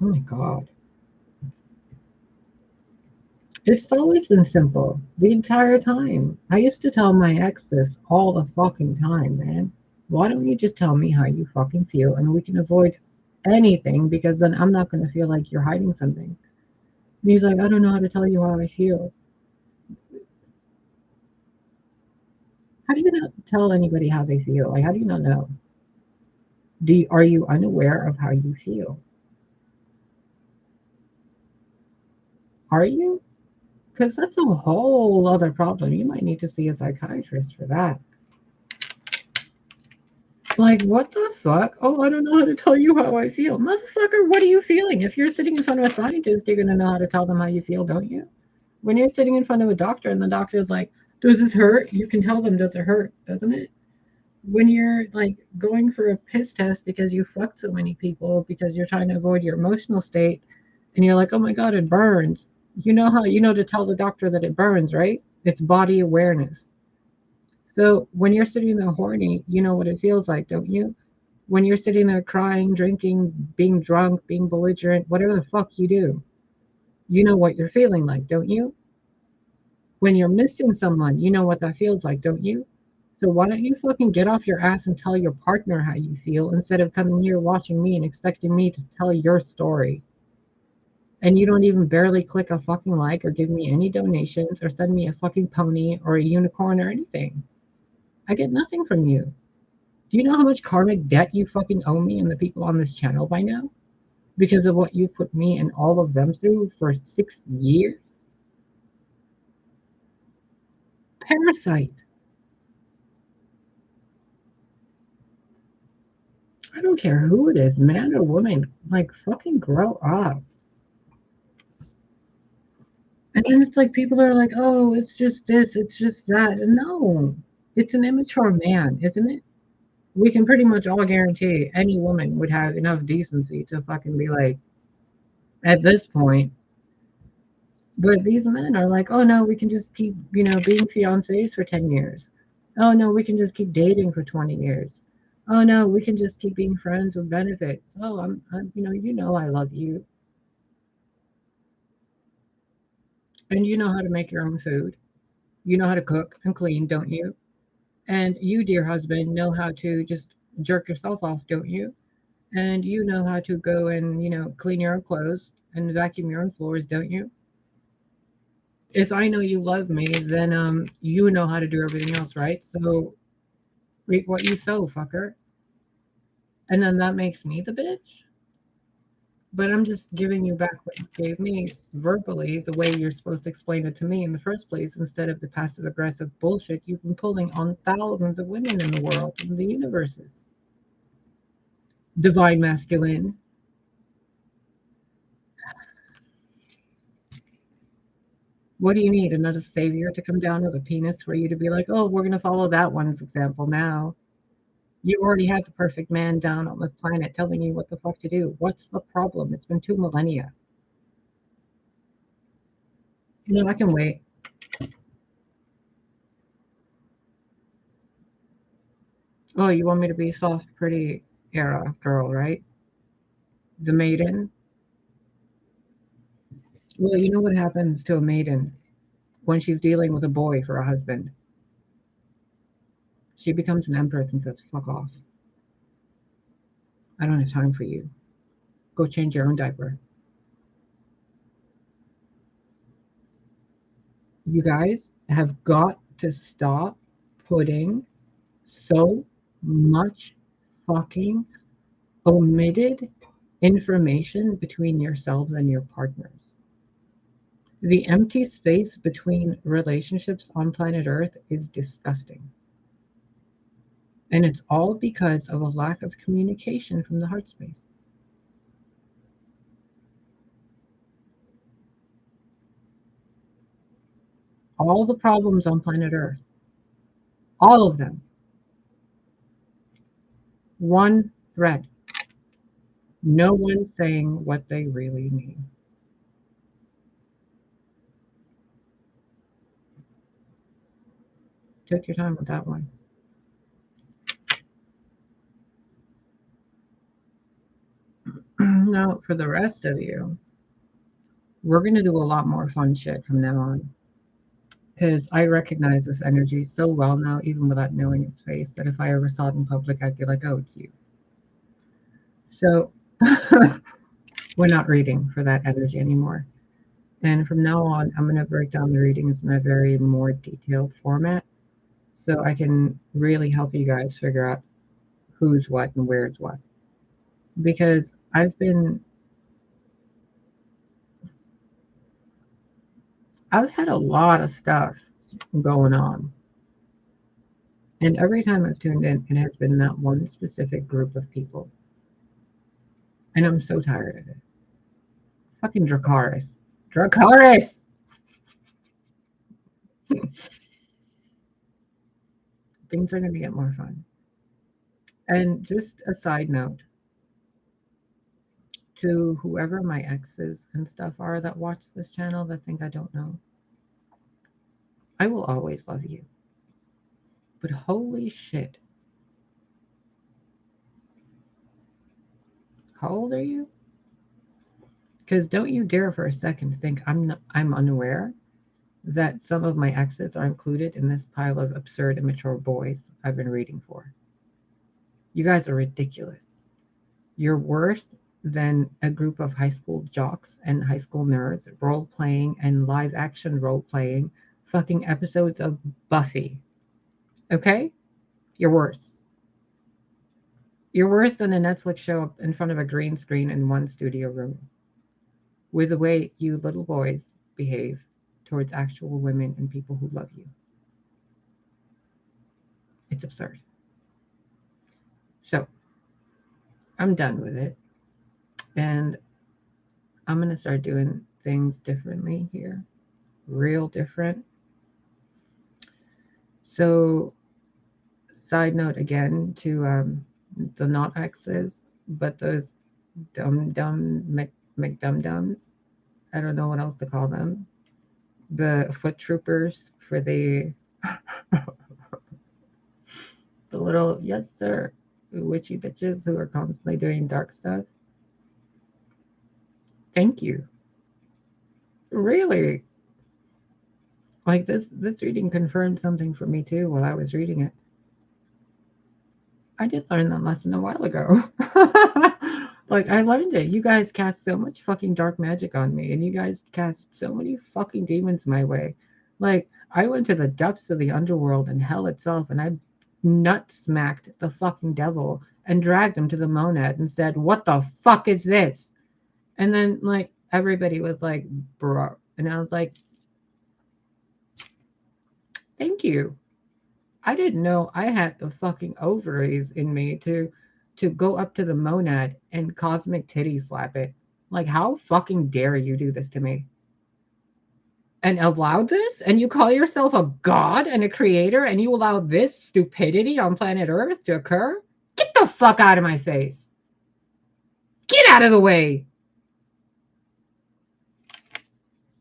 Oh my God. It's always been simple the entire time. I used to tell my ex this all the fucking time, man. Why don't you just tell me how you fucking feel and we can avoid anything because then I'm not going to feel like you're hiding something. And he's like, I don't know how to tell you how I feel. How do you not tell anybody how they feel? Like, how do you not know? Are you unaware of how you feel? Are you? Because that's a whole other problem. You might need to see a psychiatrist for that. Like, what the fuck? Oh, I don't know how to tell you how I feel. Motherfucker, what are you feeling? If you're sitting in front of a scientist, you're going to know how to tell them how you feel, don't you? When you're sitting in front of a doctor and the doctor is like, does this hurt? You can tell them, does it hurt? Doesn't it? When you're like going for a piss test because you fucked so many people because you're trying to avoid your emotional state and you're like, oh my God, it burns. You know how you know to tell the doctor that it burns, right? It's body awareness. So when you're sitting there horny, you know what it feels like, don't you? When you're sitting there crying, drinking, being drunk, being belligerent, whatever the fuck you do, you know what you're feeling like, don't you? When you're missing someone, you know what that feels like, don't you? So why don't you fucking get off your ass and tell your partner how you feel instead of coming here watching me and expecting me to tell your story? And you don't even barely click a fucking like or give me any donations or send me a fucking pony or a unicorn or anything. I get nothing from you. Do you know how much karmic debt you fucking owe me and the people on this channel by now? Because of what you put me and all of them through for 6 years? Parasite. I don't care who it is, man or woman. Like, fucking grow up. And then it's like people are like, oh, it's just this, it's just that. No, it's an immature man, isn't it? We can pretty much all guarantee any woman would have enough decency to fucking be like, at this point. But these men are like, oh no, we can just keep, being fiancés for 10 years. Oh no, we can just keep dating for 20 years. Oh no, we can just keep being friends with benefits. Oh, I'm I love you. And you know how to make your own food. You know how to cook and clean, don't you? And you, dear husband, know how to just jerk yourself off, don't you? And you know how to go and, clean your own clothes and vacuum your own floors, don't you? If I know you love me, then you know how to do everything else, right? So reap what you sow, fucker. And then that makes me the bitch. But I'm just giving you back what you gave me verbally, the way you're supposed to explain it to me in the first place, instead of the passive aggressive bullshit you've been pulling on thousands of women in the world, in the universes. Divine masculine. What do you need? Another savior to come down with a penis for you to be like, oh, we're going to follow that one's example now? You already have the perfect man down on this planet telling you what the fuck to do. What's the problem? It's been 2 millennia. I can wait. Oh, you want me to be soft, pretty era girl, right? The maiden. Well, you know what happens to a maiden when she's dealing with a boy for a husband? She becomes an empress and says, fuck off. I don't have time for you. Go change your own diaper. You guys have got to stop putting so much fucking omitted information between yourselves and your partners. The empty space between relationships on planet Earth is disgusting. And it's all because of a lack of communication from the heart space. All the problems on planet Earth, all of them, one thread. No one saying what they really mean. Take your time with that one. Now, for the rest of you, we're going to do a lot more fun shit from now on. Because I recognize this energy so well now, even without knowing its face, that if I ever saw it in public, I'd be like, oh, it's you. So we're not reading for that energy anymore. And from now on, I'm going to break down the readings in a very more detailed format so I can really help you guys figure out who's what and where's what. Because I've had a lot of stuff going on. And every time I've tuned in, it has been that one specific group of people. And I'm so tired of it. Fucking Dracaris. Dracaris! Things are going to get more fun. And just a side note to whoever my exes and stuff are that watch this channel that think I don't know, I will always love you. But holy shit. How old are you? Because don't you dare for a second think I'm unaware that some of my exes are included in this pile of absurd, immature boys I've been reading for. You guys are ridiculous. You're worse than a group of high school jocks and high school nerds role playing and live action role playing fucking episodes of Buffy. Okay? You're worse. You're worse than a Netflix show in front of a green screen in one studio room. With the way you little boys behave towards actual women and people who love you. It's absurd. So, I'm done with it. And I'm going to start doing things differently here. Real different. So, side note again to the not exes, but those dumb McDum-dums. I don't know what else to call them. The foot troopers for the the little yes sir witchy bitches who are constantly doing dark stuff. Thank you. Really? Like this reading confirmed something for me too while I was reading it. I did learn that lesson a while ago. Like I learned it. You guys cast so much fucking dark magic on me, and you guys cast so many fucking demons my way. Like I went to the depths of the underworld and hell itself, and I nut smacked the fucking devil and dragged him to the monad and said, "What the fuck is this?" And then like everybody was like, "Bro," and I was like, "Thank you." I didn't know I had the fucking ovaries in me to go up to the monad and cosmic titty slap it. Like, how fucking dare you do this to me? And allow this? And you call yourself a god and a creator and you allow this stupidity on planet Earth to occur? Get the fuck out of my face. Get out of the way.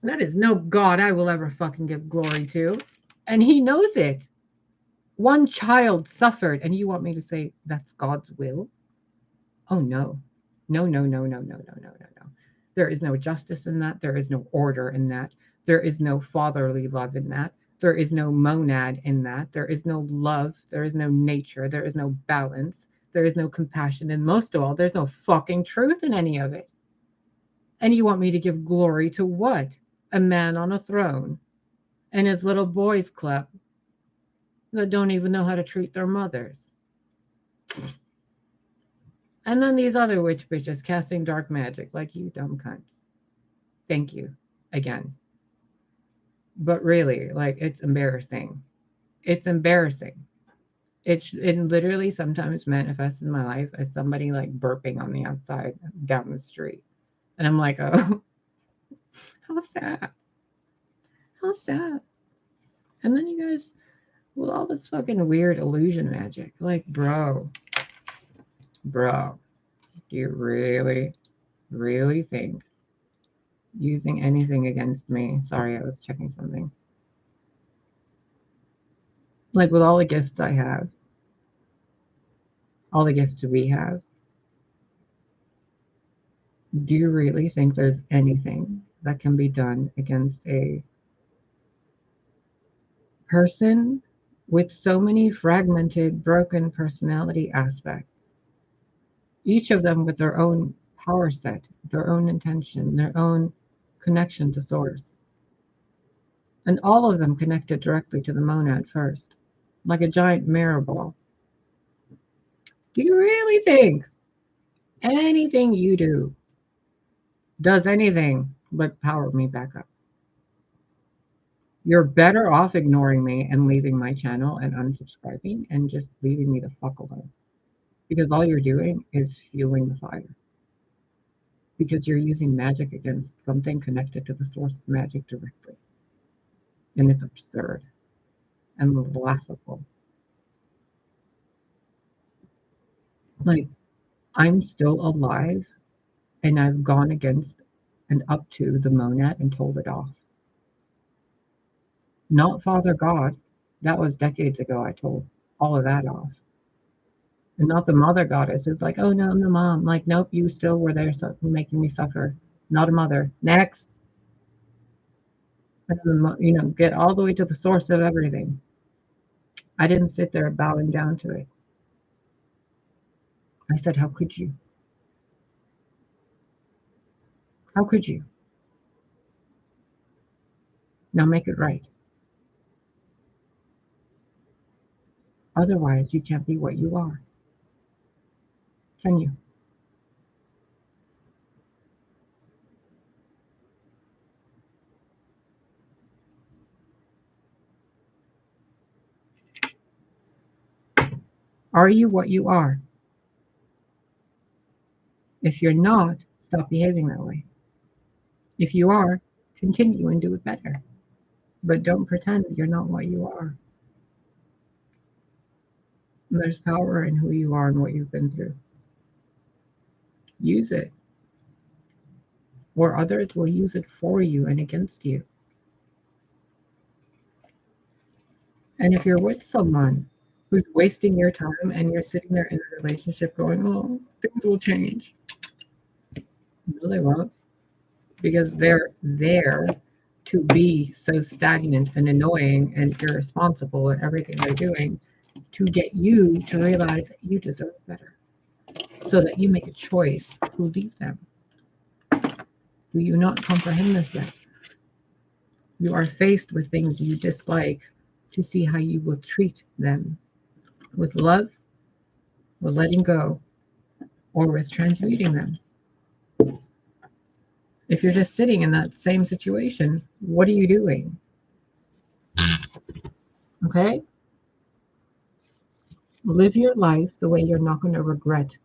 That is no god I will ever fucking give glory to. And he knows it. One child suffered, and you want me to say that's God's will? Oh, no. No, no, no, no, no, no, no, no, no. There is no justice in that. There is no order in that. There is no fatherly love in that. There is no monad in that. There is no love. There is no nature. There is no balance. There is no compassion. And most of all, there's no fucking truth in any of it. And you want me to give glory to what? A man on a throne and his little boys club that don't even know how to treat their mothers. And then these other witch bitches casting dark magic like you dumb cunts. Thank you again. But really, like, it's embarrassing. It's embarrassing. It literally sometimes manifests in my life as somebody like burping on the outside down the street. And I'm like, oh, how sad. How sad. And then you guys, with all this fucking weird illusion magic, like, bro, do you really think using anything against me? Sorry, I was checking something. Like, with all the gifts I have, all the gifts we have, do you really think there's anything that can be done against a person with so many fragmented, broken personality aspects? Each of them with their own power set, their own intention, their own connection to source. And all of them connected directly to the monad first, like a giant mirror ball. Do you really think anything you do does anything but power me back up? You're better off ignoring me and leaving my channel and unsubscribing and just leaving me the fuck alone. Because all you're doing is fueling the fire. Because you're using magic against something connected to the source of magic directly. And it's absurd and laughable. Like, I'm still alive and I've gone against and up to the monad and told it off. Not Father God. That was decades ago. I told all of that off. And not the mother goddess. It's like, oh no, I'm the mom. Like, nope, you still were there making me suffer. Not a mother. Next. And then, get all the way to the source of everything. I didn't sit there bowing down to it. I said, how could you? How could you? Now make it right. Otherwise, you can't be what you are. Can you? Are you what you are? If you're not, stop behaving that way. If you are, continue and do it better. But don't pretend you're not what you are. There's power in who you are and what you've been through. Use it. Or others will use it for you and against you. And if you're with someone who's wasting your time and you're sitting there in a relationship going, oh, things will change. No, they won't. Because they're there to be so stagnant and annoying and irresponsible at everything they're doing to get you to realize that you deserve better so that you make a choice to leave them. Do you not comprehend this yet? You are faced with things you dislike to see how you will treat them with love, with letting go, or with transmuting them. If you're just sitting in that same situation, what are you doing? Okay? Live your life the way you're not going to regret.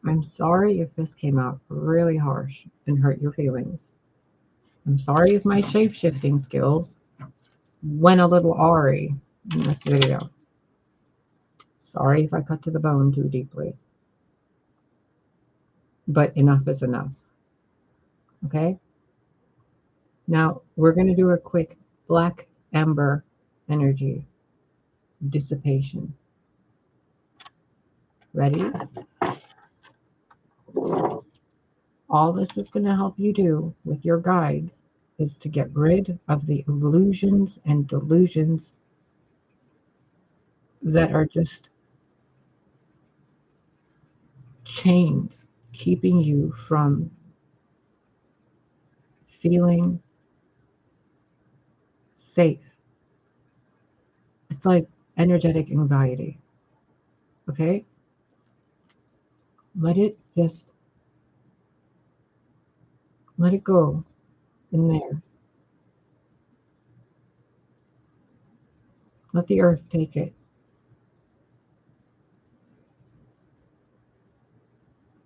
I'm sorry if this came out really harsh and hurt your feelings. I'm sorry if my shape-shifting skills went a little awry in this video. Sorry if I cut to the bone too deeply. But enough is enough. Okay? Now, we're going to do a quick black amber energy dissipation. Ready? All this is going to help you do with your guides is to get rid of the illusions and delusions that are just chains keeping you from feeling safe. It's like energetic anxiety. Okay? Let it let it go in there. Let the earth take it.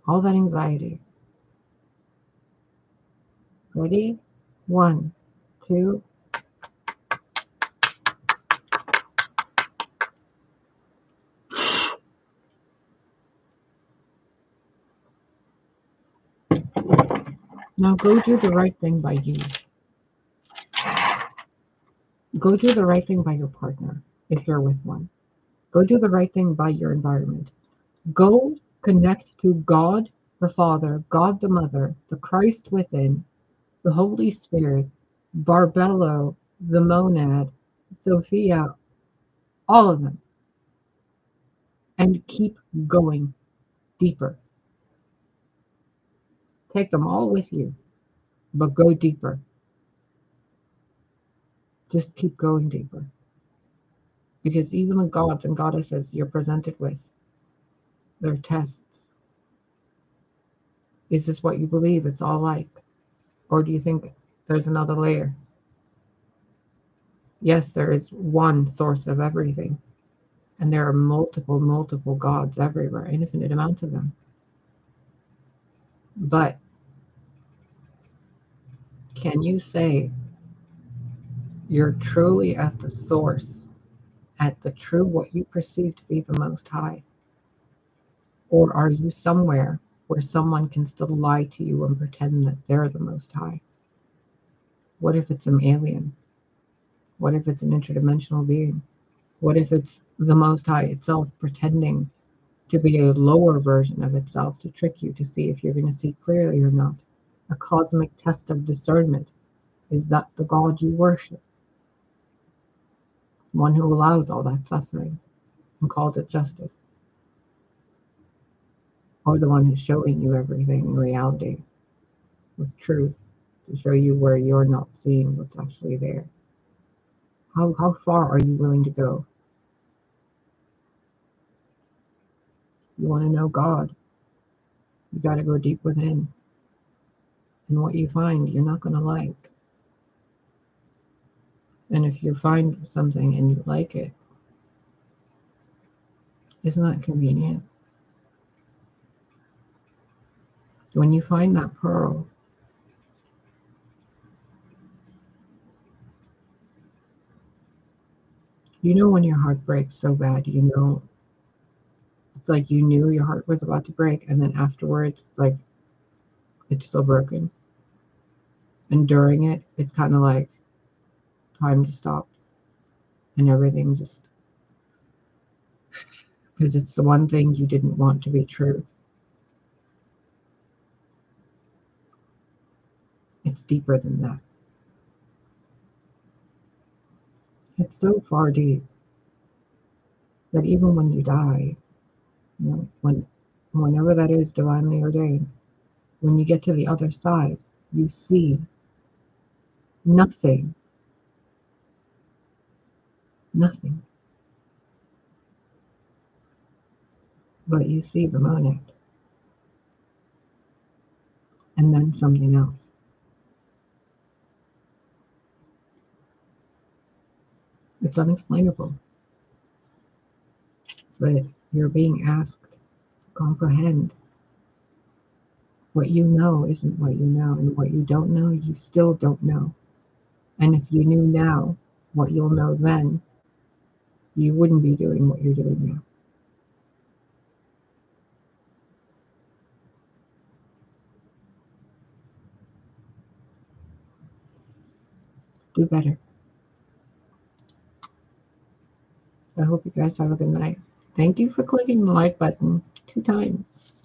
All that anxiety. Ready? 1, 2. Now go do the right thing by you. Go do the right thing by your partner, if you're with one. Go do the right thing by your environment. Go connect to God the Father, God the Mother, the Christ within, the Holy Spirit, Barbello, the Monad, Sophia, all of them, and keep going deeper. Take them all with you, but go deeper. Just keep going deeper. Because even the gods and goddesses you're presented with, they're tests. Is this what you believe it's all like? Or do you think there's another layer? Yes, there is one source of everything. And there are multiple gods everywhere, infinite amounts of them. But can you say you're truly at the source, at the true what you perceive to be the Most High? Or are you somewhere where someone can still lie to you and pretend that they're the Most High? What if it's an alien? What if it's an interdimensional being? What if it's the Most High itself pretending to be a lower version of itself to trick you to see if you're going to see clearly or not? A cosmic test of discernment. Is that the God you worship? One who allows all that suffering and calls it justice? Or the one who's showing you everything in reality with truth to show you where you're not seeing what's actually there? How far are you willing to go? You want to know God, you got to go deep within. And what you find, you're not going to like. And if you find something and you like it, isn't that convenient? When you find that pearl, you know when your heart breaks so bad, you know, it's like you knew your heart was about to break, and then afterwards, it's like it's still broken. And during it, it's kind of like time to stop and everything just because it's the one thing you didn't want to be true. It's deeper than that. It's so far deep that even when you die, you know, whenever that is divinely ordained, when you get to the other side, you see nothing, nothing, but you see the monad and then something else. It's unexplainable, but you're being asked to comprehend what you know isn't what you know, and what you don't know, you still don't know. And if you knew now what you'll know then, you wouldn't be doing what you're doing now. do better. I hope you guys have a good night. Thank you for clicking the like button 2 times.